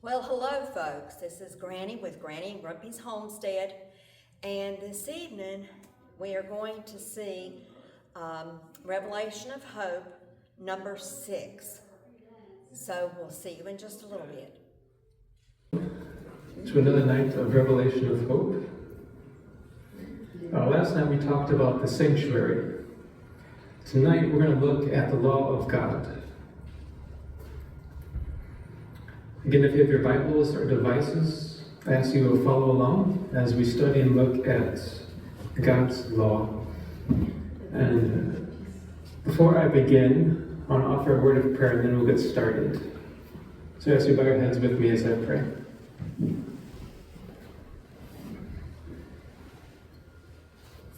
Well, hello folks, this is Granny with Granny and Grumpy's Homestead, and this evening we are going to see Revelation of Hope number 6. So we'll see you in just a little bit. To another night of Revelation of Hope. Last night we talked about the sanctuary. Tonight we're going to look at the law of God. Again, if you have your Bibles or devices, I ask you to follow along as we study and look at God's law. And before I begin, I want to offer a word of prayer and then we'll get started. So I ask you to bow your heads with me as I pray.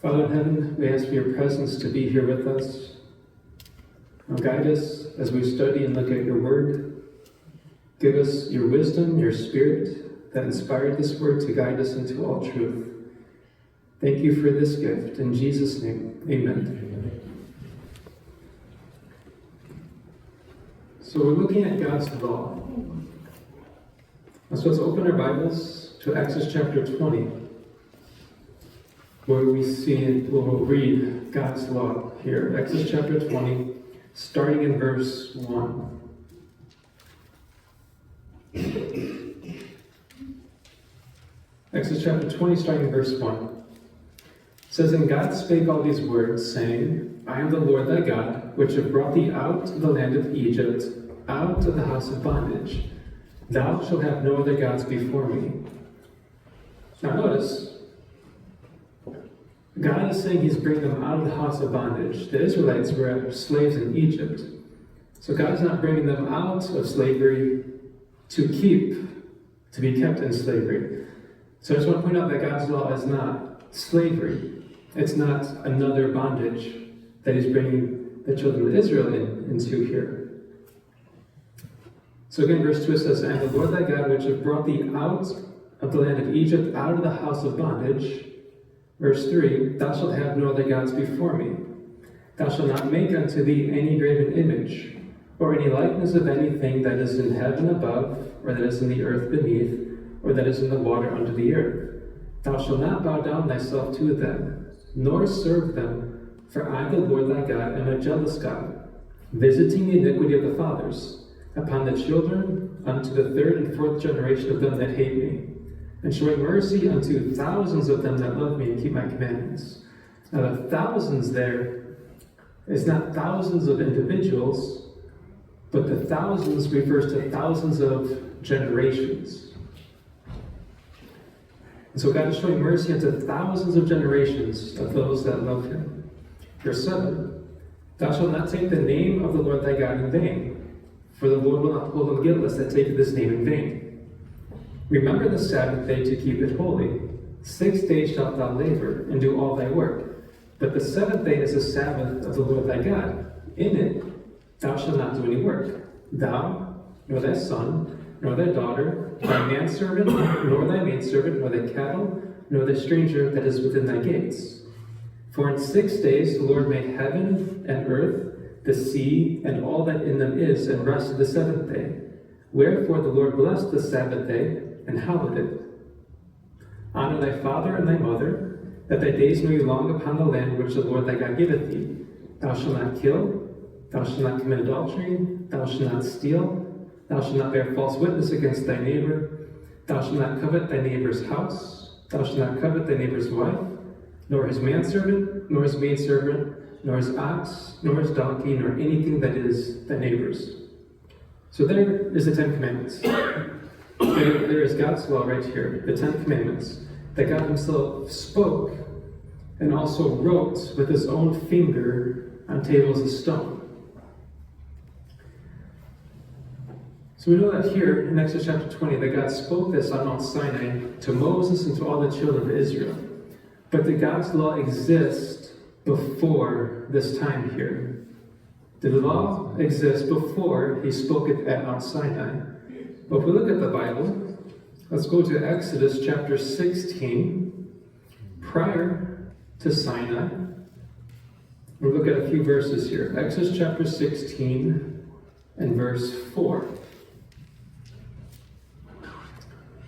Father in heaven, we ask for your presence to be here with us. Now guide us as we study and look at your word. Give us your wisdom, your spirit that inspired this word to guide us into all truth. Thank you for this gift. In Jesus' name, amen. So we're looking at God's law. So let's open our Bibles to Exodus chapter 20, where we'll read God's law here. Exodus chapter 20, starting in verse 1. Exodus chapter 20, starting in verse 1. It says, And God spake all these words, saying, I am the Lord thy God, which have brought thee out of the land of Egypt, out of the house of bondage. Thou shalt have no other gods before me. Now notice, God is saying he's bringing them out of the house of bondage. The Israelites were slaves in Egypt. So God is not bringing them out of slavery to be kept in slavery. So I just want to point out that God's law is not slavery. It's not another bondage that he's bringing the children of Israel into here. So again, verse 2 it says, I am the Lord thy God, which have brought thee out of the land of Egypt, out of the house of bondage. Verse 3, Thou shalt have no other gods before me. Thou shalt not make unto thee any graven image, or any likeness of anything that is in heaven above, or that is in the earth beneath, or that is in the water under the earth. Thou shalt not bow down thyself to them, nor serve them, for I, the Lord thy God, am a jealous God, visiting the iniquity of the fathers upon the children unto the third and fourth generation of them that hate me, and showing mercy unto thousands of them that love me and keep my commandments. Now the thousands there is not thousands of individuals, but the thousands refers to thousands of generations. And so God is showing mercy unto thousands of generations of those that love him. Verse 7, Thou shalt not take the name of the Lord thy God in vain, for the Lord will not hold him guiltless that taketh his name in vain. Remember the Sabbath day to keep it holy. 6 days shalt thou labor, and do all thy work. But the seventh day is the Sabbath of the Lord thy God. In it thou shalt not do any work, thou, nor thy son, nor thy daughter, thy manservant, nor thy maidservant, nor thy cattle, nor the stranger that is within thy gates. For in 6 days the Lord made heaven and earth, the sea, and all that in them is, and rested the seventh day. Wherefore the Lord blessed the Sabbath day, and hallowed it. Honor thy father and thy mother, that thy days may be long upon the land which the Lord thy God giveth thee. Thou shalt not kill, thou shalt not commit adultery, thou shalt not steal, thou shalt not bear false witness against thy neighbor, thou shalt not covet thy neighbor's house, thou shalt not covet thy neighbor's wife, nor his manservant, nor his maidservant, nor his ox, nor his donkey, nor anything that is thy neighbor's. So there is the Ten Commandments. There is God's law right here, the Ten Commandments, that God himself spoke and also wrote with his own finger on tables of stone. So we know that here in Exodus chapter 20 that God spoke this on Mount Sinai to Moses and to all the children of Israel. But did God's law exist before this time here? Did the law exist before he spoke it at Mount Sinai? Well, if we look at the Bible, let's go to Exodus chapter 16, prior to Sinai. We'll look at a few verses here. Exodus chapter 16 and verse 4.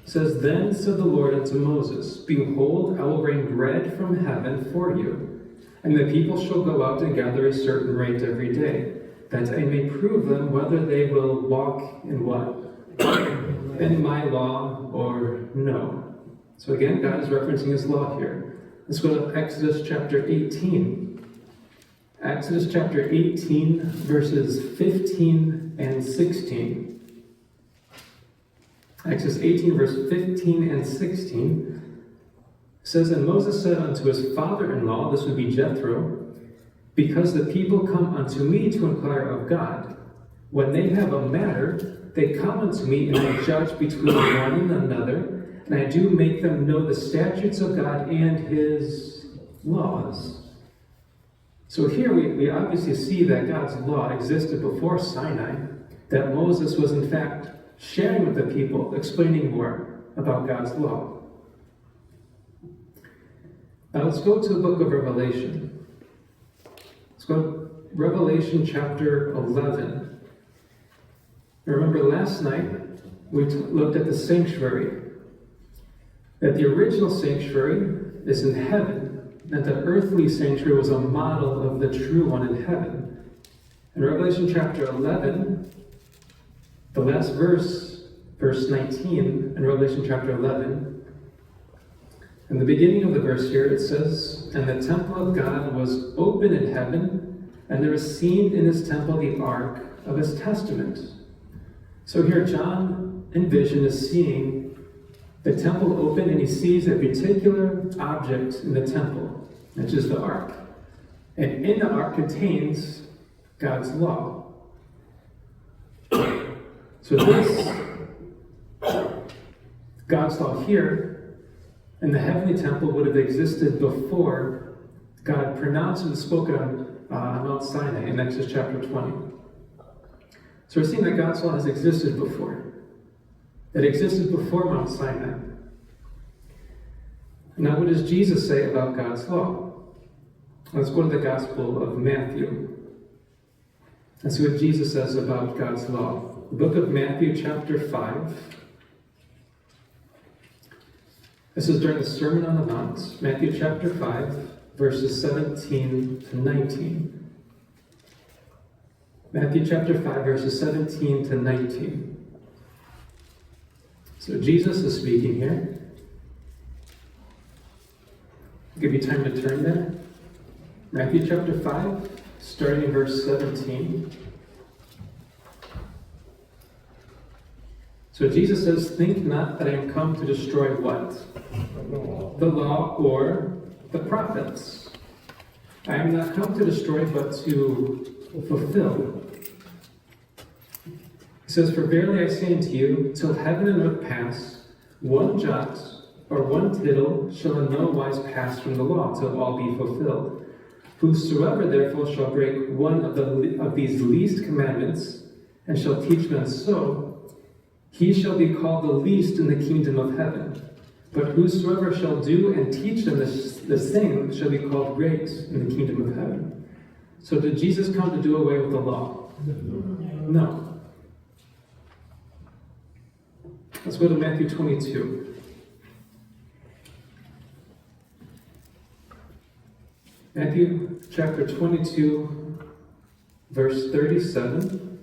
It says, Then said the Lord unto Moses, Behold, I will rain bread from heaven for you, and the people shall go out and gather a certain rate every day, that I may prove them whether they will walk in what? In my law or no. So again, God is referencing his law here. Let's go to Exodus chapter 18. Exodus chapter 18, verses 15 and 16. Exodus 18, verse 15 and 16 says, And Moses said unto his father-in-law, this would be Jethro, Because the people come unto me to inquire of God. When they have a matter, they come unto me, and I judge between one and another, and I do make them know the statutes of God and his laws. So here we obviously see that God's law existed before Sinai, that Moses was in fact sharing with the people, explaining more about God's law. Now let's go to the book of Revelation. Let's go to Revelation chapter 11. Remember last night we looked at the sanctuary, that the original sanctuary is in heaven, that the earthly sanctuary was a model of the true one in heaven. In Revelation chapter 11, the last verse, verse 19, in Revelation chapter 11, in the beginning of the verse here, it says, And the temple of God was open in heaven, and there was seen in his temple the ark of his testament. So here John in vision is seeing the temple open, and he sees a particular object in the temple, which is the ark. And in the ark contains God's law. So this, God's law here, in the heavenly temple would have existed before God pronounced and spoken on Mount Sinai in Exodus chapter 20. So we're seeing that God's law has existed before. It existed before Mount Sinai. Now what does Jesus say about God's law? Let's go to the Gospel of Matthew. Let's see what Jesus says about God's law. The book of Matthew chapter 5. This is during the Sermon on the Mount. Matthew chapter 5, verses 17 to 19. Matthew chapter 5, verses 17 to 19. So Jesus is speaking here. I'll give you time to turn there. Matthew chapter 5, starting in verse 17. So Jesus says, Think not that I am come to destroy what? The law or the prophets. I am not come to destroy, but to fulfill. He says, For verily I say unto you, till heaven and earth pass, one jot or one tittle shall in no wise pass from the law, till all be fulfilled. Whosoever therefore shall break one of these least commandments, and shall teach men so, he shall be called the least in the kingdom of heaven. But whosoever shall do and teach them the same shall be called great in the kingdom of heaven. So did Jesus come to do away with the law? No. Let's go to Matthew 22. Matthew chapter 22, verse 37.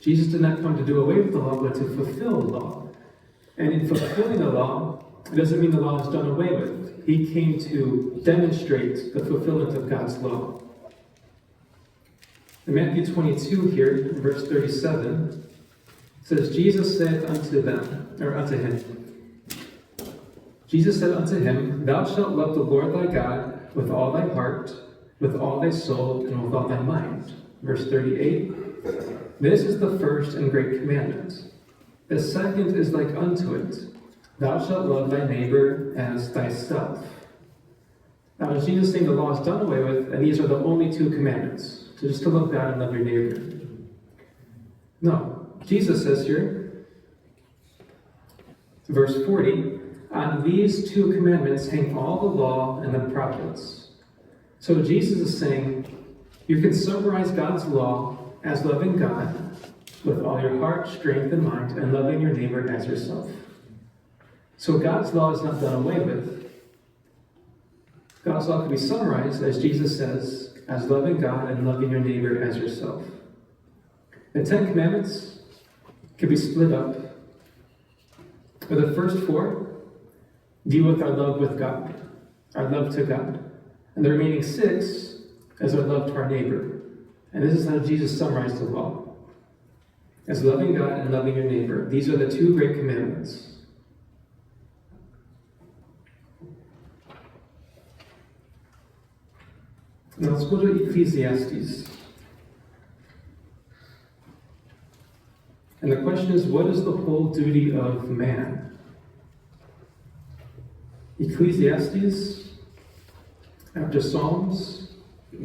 Jesus did not come to do away with the law, but to fulfill the law. And in fulfilling the law, it doesn't mean the law is done away with. He came to demonstrate the fulfillment of God's law. In Matthew 22 here, in verse 37, it says, Jesus said unto him, Jesus said unto him, Thou shalt love the Lord thy God with all thy heart, with all thy soul, and with all thy mind. Verse 38, This is the first and great commandment. The second is like unto it, Thou shalt love thy neighbor as thyself. Now is Jesus saying the law is done away with, and these are the only two commandments? So just to love God and love your neighbor. No. Jesus says here, verse 40, On these two commandments hang all the law and the prophets. So Jesus is saying, you can summarize God's law as loving God with all your heart, strength, and mind, and loving your neighbor as yourself. So God's law is not done away with. God's law can be summarized, as Jesus says, as loving God and loving your neighbor as yourself. The 10 Commandments can be split up. For the first 4 deal with our love with God, our love to God. And the remaining 6 is our love to our neighbor. And this is how Jesus summarized the law. As loving God and loving your neighbor. These are the 2 great commandments. Now let's go to Ecclesiastes. And the question is, what is the whole duty of man? Ecclesiastes, after Psalms,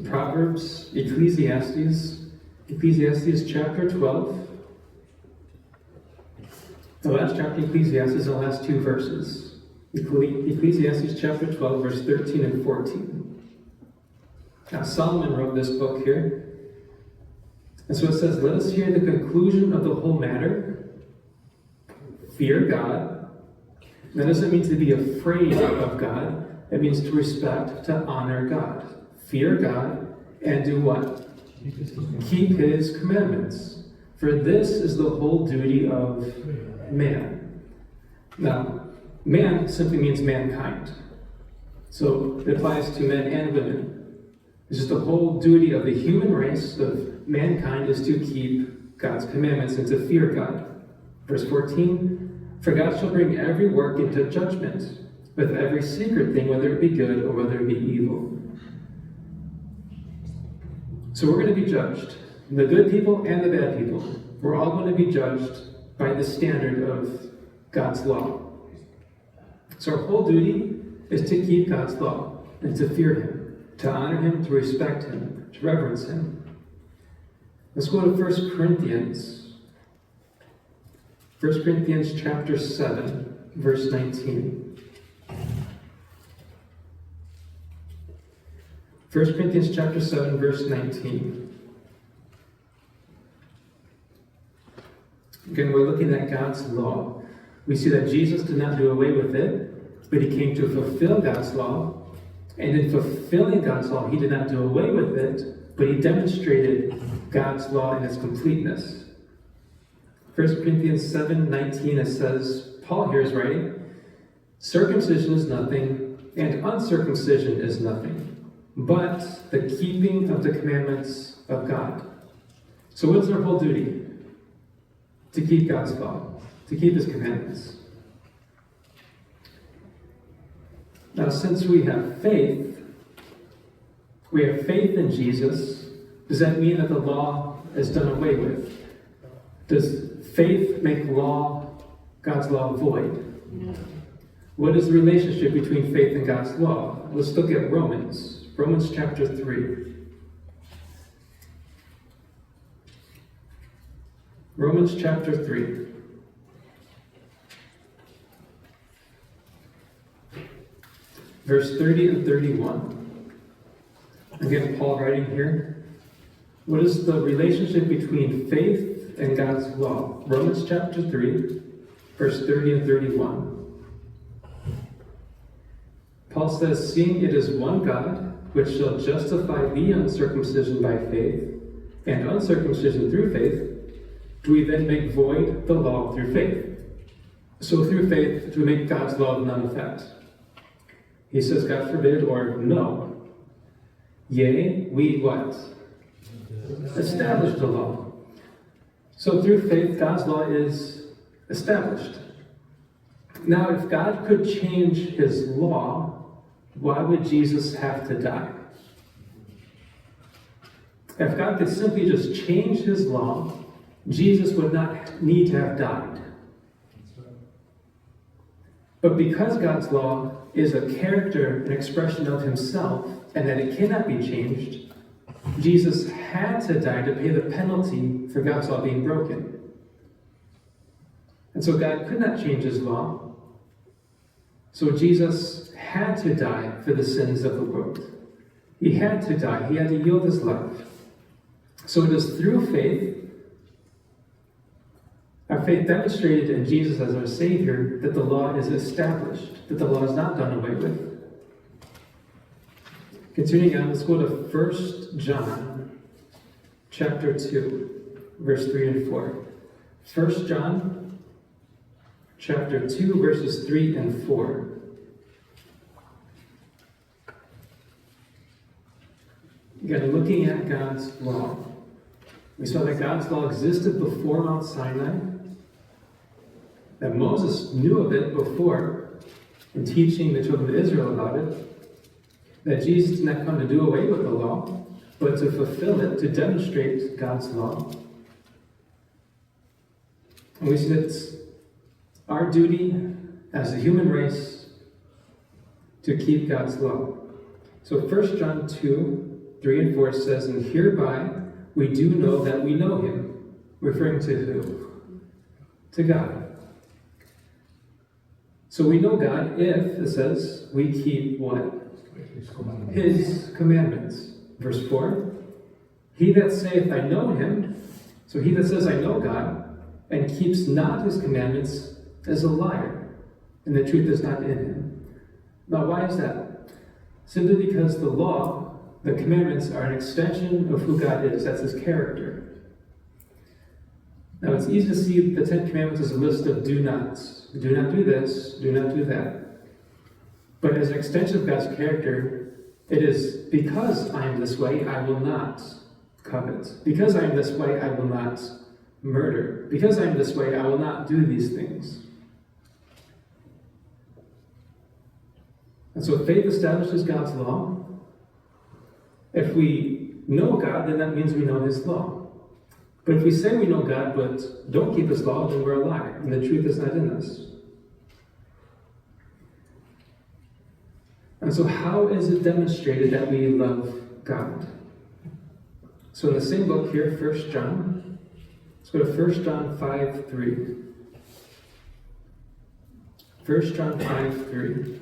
Proverbs, Ecclesiastes chapter 12. The last chapter of Ecclesiastes, the last 2 verses. Ecclesiastes chapter 12, verse 13 and 14. Now, Solomon wrote this book here. And so it says, let us hear the conclusion of the whole matter. Fear God. That doesn't mean to be afraid of God. It means to respect, to honor God. Fear God and do what? Keep his commandments. For this is the whole duty of man. Now, man simply means mankind. So it applies to men and women. It's just the whole duty of the human race, of mankind, is to keep God's commandments and to fear God. Verse 14, for God shall bring every work into judgment, with every secret thing, whether it be good or whether it be evil. So we're going to be judged. The good people and the bad people. We're all going to be judged by the standard of God's law. So our whole duty is to keep God's law and to fear him, to honor him, to respect him, to reverence him. Let's go to 1 Corinthians. 1 Corinthians chapter 7, verse 19. 1 Corinthians chapter 7, verse 19. Again, we're looking at God's law. We see that Jesus did not do away with it, but he came to fulfill God's law. And in fulfilling God's law, he did not do away with it, but he demonstrated God's law in its completeness. 1 Corinthians 7:19, it says, Paul here is writing, circumcision is nothing, and uncircumcision is nothing, but the keeping of the commandments of God. So what is our whole duty? To keep God's law, to keep his commandments. Now, since we have faith in Jesus, does that mean that the law is done away with? Does faith make God's law void? No. What is the relationship between faith and God's law? Let's look at Romans chapter 3. Romans chapter 3. Verse 30 and 31. Again, Paul writing here. What is the relationship between faith and God's law? Romans chapter 3, verse 30 and 31. Paul says, seeing it is one God, which shall justify the uncircumcision by faith, and uncircumcision through faith, do we then make void the law through faith? So through faith, do we make God's law of none effect? He says, God forbid, or no. Yea, we what? Establish the law. So through faith, God's law is established. Now, if God could change his law, why would Jesus have to die? If God could simply just change his law, Jesus would not need to have died. But because God's law is a character, an expression of himself, and that it cannot be changed, Jesus had to die to pay the penalty for God's law being broken. And so God could not change his law. So Jesus had to die for the sins of the world. He had to die. He had to yield his life. So it is through faith, our faith demonstrated in Jesus as our Savior, that the law is established, that the law is not done away with. Continuing on, let's go to 1 John chapter 2, verse 3 and 4. 1 John chapter 2, verses 3 and 4. Again, looking at God's law. We saw that God's law existed before Mount Sinai, that Moses knew of it before in teaching the children of Israel about it, that Jesus did not come to do away with the law, but to fulfill it, to demonstrate God's law. And we see that it's our duty as a human race to keep God's law. So 1 John 2, 3 and 4 says, "And hereby we do know that we know him," referring to who? To God. So we know God if, it says, we keep what? His commandments. Verse 4, "He that saith, I know him," so he that says, I know God, "and keeps not his commandments is a liar, and the truth is not in him." Now, why is that? Simply because the law, the commandments, are an extension of who God is. That's his character. Now, it's easy to see the Ten Commandments as a list of do nots. Do not do this, do not do that. But as an extension of God's character, it is, because I am this way, I will not covet. Because I am this way, I will not murder. Because I am this way, I will not do these things. And so faith establishes God's law. If we know God, then that means we know his law. But if we say we know God but don't keep his law, then we're a liar, and the truth is not in us. And so how is it demonstrated that we love God? So in the same book here, 1 John, let's go to 1 John 5:3. 1 John 5:3.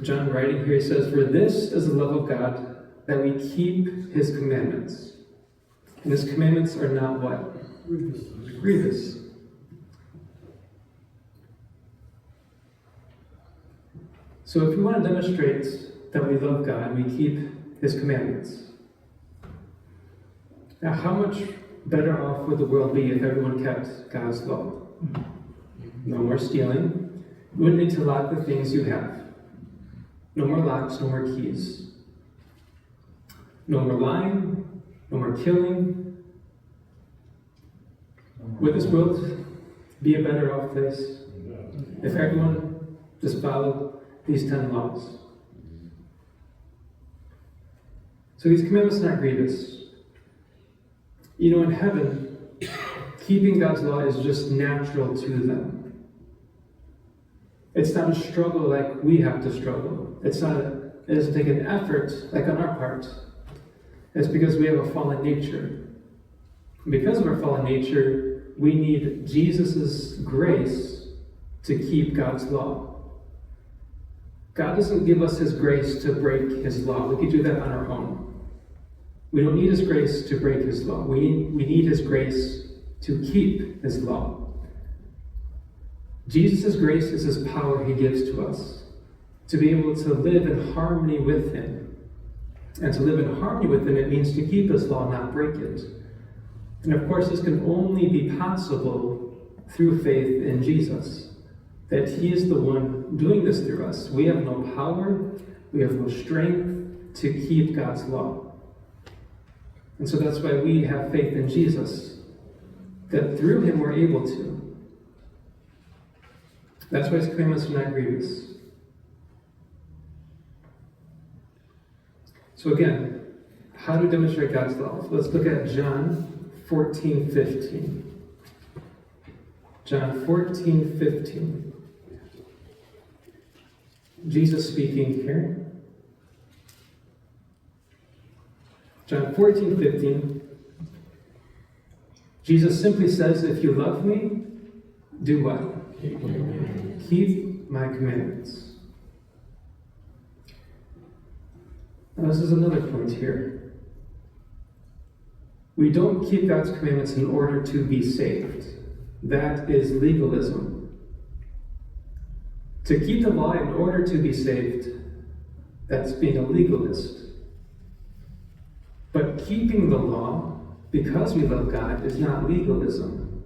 John writing here, he says, "For this is the love of God, that we keep his commandments. And his commandments are not what? Grievous." So if we want to demonstrate that we love God, we keep his commandments. Now, how much better off would the world be if everyone kept God's law? No more stealing. You wouldn't need to lock the things you have. No more locks, no more keys. No more lying, no more killing. Would this world be a better off place if everyone just followed these 10 laws? So these commandments are not grievous. You know, in heaven, keeping God's law is just natural to them. It's not a struggle like we have to struggle. It doesn't take an effort like on our part. It's because we have a fallen nature. And because of our fallen nature, we need Jesus' grace to keep God's law. God doesn't give us his grace to break his law. We can do that on our own. We don't need his grace to break his law. We need his grace to keep his law. Jesus' grace is his power he gives to us to be able to live in harmony with him. And to live in harmony with him, it means to keep his law, not break it. And of course, this can only be possible through faith in Jesus, that he is the one doing this through us. We have no power, we have no strength to keep God's law. And so that's why we have faith in Jesus, that through him we're able to. That's why his commandments are not grievous. So again, how do we demonstrate God's law? Let's look at John 14:15. John 14:15. Jesus speaking here. John 14:15. Jesus simply says, if you love me, do what? Keep my commandments. Now, this is another point here. We don't keep God's commandments in order to be saved. That is legalism. To keep the law in order to be saved, that's being a legalist. But keeping the law because we love God is not legalism.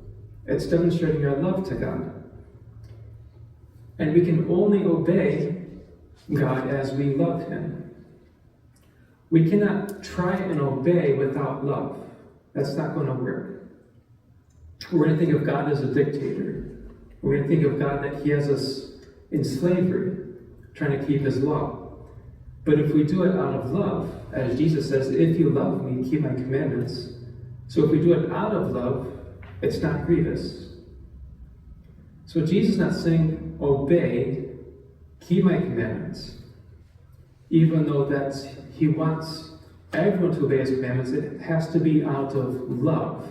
It's demonstrating our love to God. And we can only obey God as we love Him. We cannot try and obey without love. That's not going to work. We're going to think of God as a dictator. We're going to think of God that He has us in slavery, trying to keep His law. But if we do it out of love, as Jesus says, if you love me, keep my commandments. So if we do it out of love, it's not grievous. So Jesus is not saying, obey, keep my commandments. Even though He wants everyone to obey His commandments, it has to be out of love.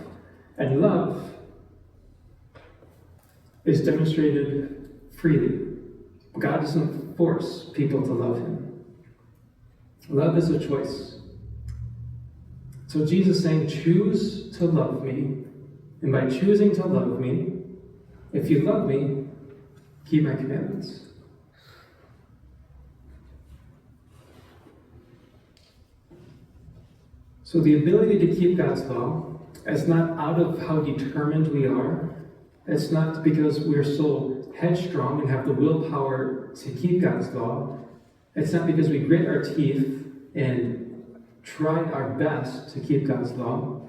And love is demonstrated freely. God doesn't force people to love Him. Love is a choice. So Jesus is saying, choose to love me. And by choosing to love me, if you love me, keep my commandments. So the ability to keep God's law is not out of how determined we are. It's not because we're so headstrong and have the willpower to keep God's law. It's not because we grit our teeth and try our best to keep God's law.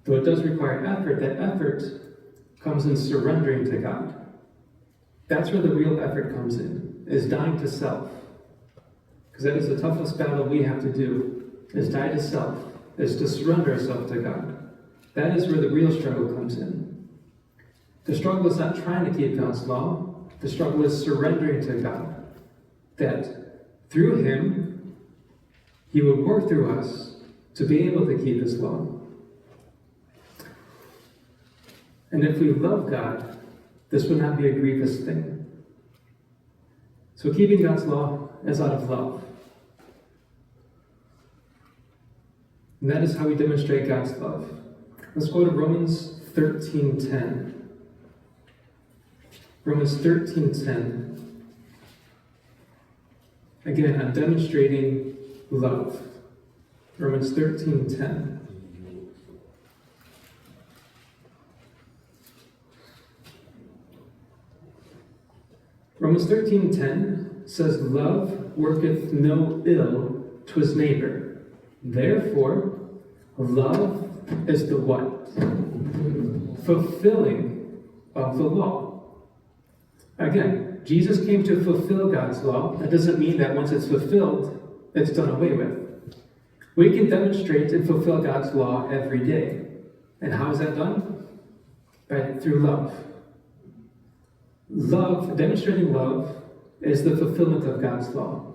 Though it does require effort, that effort comes in surrendering to God. That's where the real effort comes in, is dying to self. Because that is the toughest battle we have to do, is die to self, is to surrender ourselves to God. That is where the real struggle comes in. The struggle is not trying to keep God's law. The struggle is surrendering to God. That through Him, He would work through us to be able to keep His law. And if we love God, this would not be a grievous thing. So keeping God's law is out of love. And that is how we demonstrate God's love. Let's go to Romans 13:10. Romans 13:10. Again, I'm demonstrating love. Romans 13:10. Romans 13:10 says, love worketh no ill to his neighbor. Therefore, love is the what? Fulfilling of the law. Again, Jesus came to fulfill God's law. That doesn't mean that once it's fulfilled, it's done away with. We can demonstrate and fulfill God's law every day. And how is that done? Through love. Love, demonstrating love, is the fulfillment of God's law.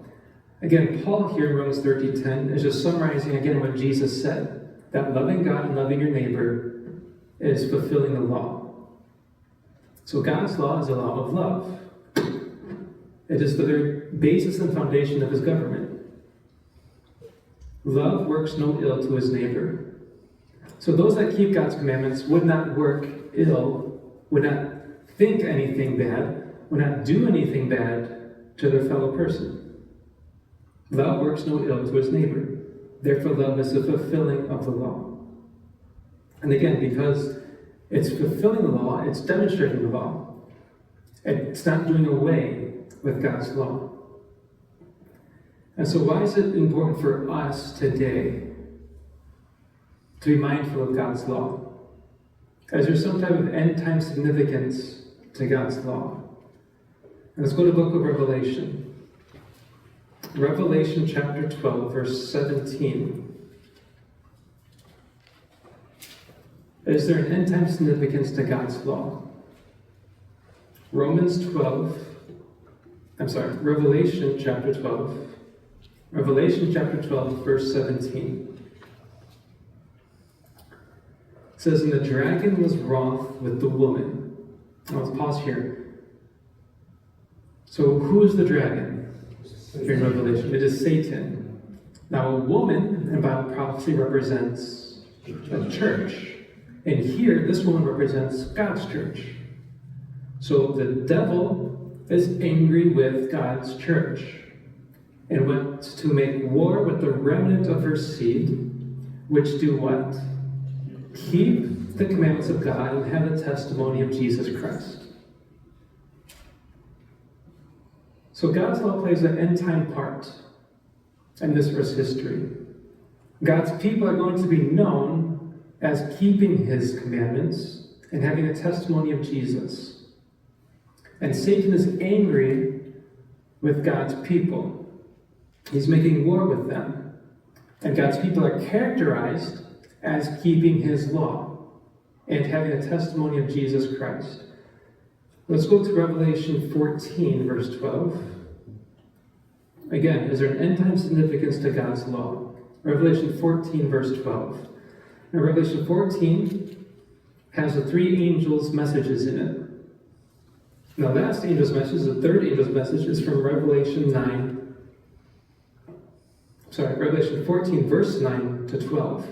Again, Paul here in Romans 13:10 is just summarizing again what Jesus said, that loving God and loving your neighbor is fulfilling the law. So God's law is a law of love. It is the very basis and foundation of His government. Love works no ill to his neighbor. So those that keep God's commandments would not work ill, would not think anything bad, would not do anything bad to their fellow person. Love works no ill to his neighbor. Therefore, love is the fulfilling of the law. And again, because it's fulfilling the law, it's demonstrating the law. It's not doing away with God's law. And so why is it important for us today to be mindful of God's law? Is there some type of end-time significance to God's law? And let's go to the book of Revelation. Revelation chapter 12, verse 17. Is there an end-time significance to God's law? Revelation chapter 12. Revelation chapter 12, verse 17. It says, and the dragon was wroth with the woman. Now let's pause here. So who is the dragon? Here in Revelation, it is Satan. Now, a woman in Bible prophecy represents a church. And here, this woman represents God's church. So the devil is angry with God's church and went to make war with the remnant of her seed, which do what? Keep the commandments of God and have the testimony of Jesus Christ. So God's law plays an end-time part in this earth's history. God's people are going to be known as keeping his commandments and having a testimony of Jesus. And Satan is angry with God's people. He's making war with them. And God's people are characterized as keeping his law and having a testimony of Jesus Christ. Let's go to Revelation 14, verse 12. Again, is there an end-time significance to God's law? Revelation 14, verse 12. Now, Revelation 14 has the three angels' messages in it. Now, the last angel's message, the third angel's message, is from Revelation 14, verse 9 to 12.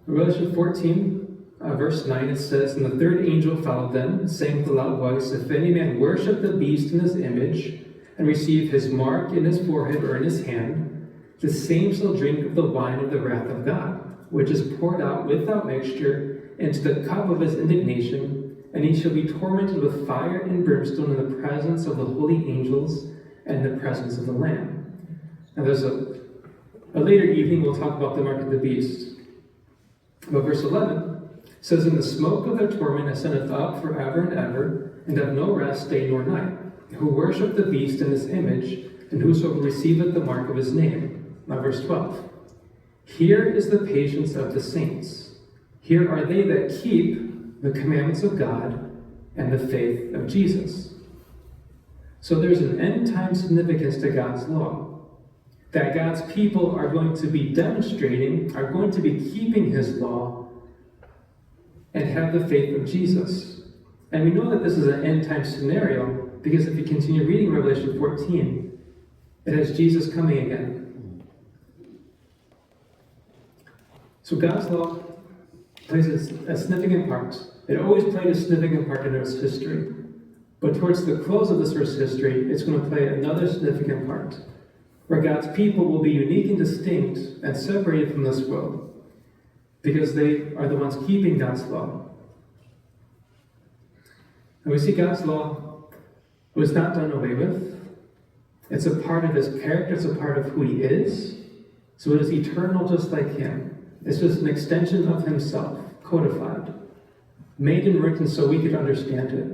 Revelation 14, verse 9, it says, "And the third angel followed them, saying with a loud voice, If any man worship the beast in his image, and receive his mark in his forehead or in his hand, the same shall drink of the wine of the wrath of God, which is poured out without mixture into the cup of his indignation, and he shall be tormented with fire and brimstone in the presence of the holy angels and in the presence of the Lamb." Now there's a later evening we'll talk about the mark of the beast. But verse 11 says, "And the smoke of their torment ascendeth up forever and ever, and have no rest day nor night, who worship the beast in his image, and whosoever receiveth the mark of his name." Now verse 12. "Here is the patience of the saints. Here are they that keep the commandments of God and the faith of Jesus." So there's an end-time significance to God's law. That God's people are going to be demonstrating, are going to be keeping his law and have the faith of Jesus. And we know that this is an end-time scenario because if you continue reading Revelation 14, it has Jesus coming again. So God's law plays a significant part. It always played a significant part in Earth's history. But towards the close of this Earth's history, it's going to play another significant part, where God's people will be unique and distinct and separated from this world, because they are the ones keeping God's law. And we see God's law was not done away with. It's a part of his character, it's a part of who he is. So it is eternal just like him. It's just an extension of himself, codified, made and written so we could understand it.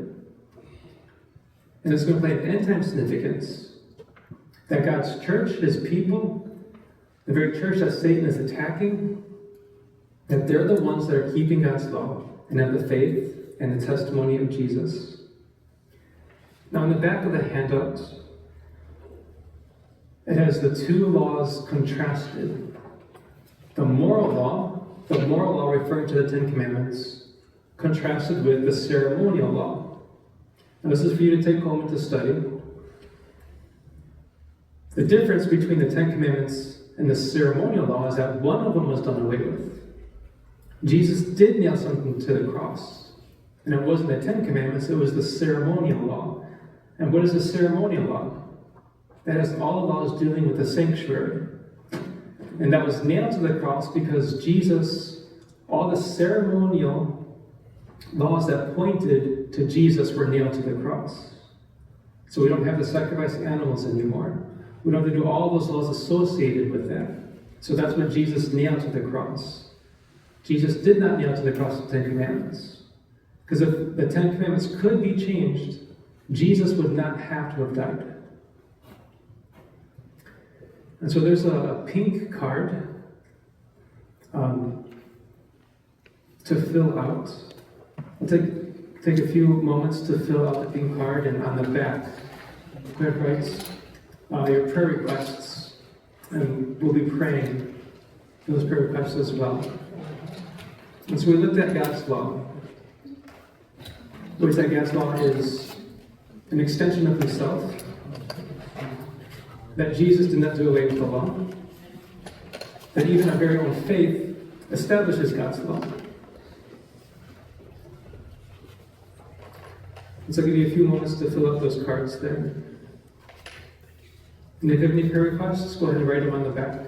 And it's going to play an end-time significance that God's church, his people, the very church that Satan is attacking, that they're the ones that are keeping God's law and have the faith and the testimony of Jesus. Now, in the back of the handout, it has the two laws contrasted. The moral law referring to the Ten Commandments, contrasted with the ceremonial law. Now, this is for you to take home and to study. The difference between the Ten Commandments and the ceremonial law is that one of them was done away with. Jesus did nail something to the cross. And it wasn't the Ten Commandments, it was the ceremonial law. And what is the ceremonial law? That is all the laws dealing with the sanctuary. And that was nailed to the cross because Jesus, all the ceremonial laws that pointed to Jesus were nailed to the cross. So we don't have to sacrifice animals anymore. We don't have to do all those laws associated with that. So that's what Jesus nailed to the cross. Jesus did not nail to the cross the Ten Commandments. Because if the Ten Commandments could be changed, Jesus would not have to have died. And so there's a pink card to fill out. I'll take a few moments to fill out the pink card, and on the back, write your prayer requests, and we'll be praying for those prayer requests as well. And so we looked at God's law. We said God's law is an extension of himself. that Jesus did not do away with the law, that even our very own faith establishes God's law. And so I'll give you a few moments to fill out those cards there. And if you have any prayer requests, go ahead and write them on the back.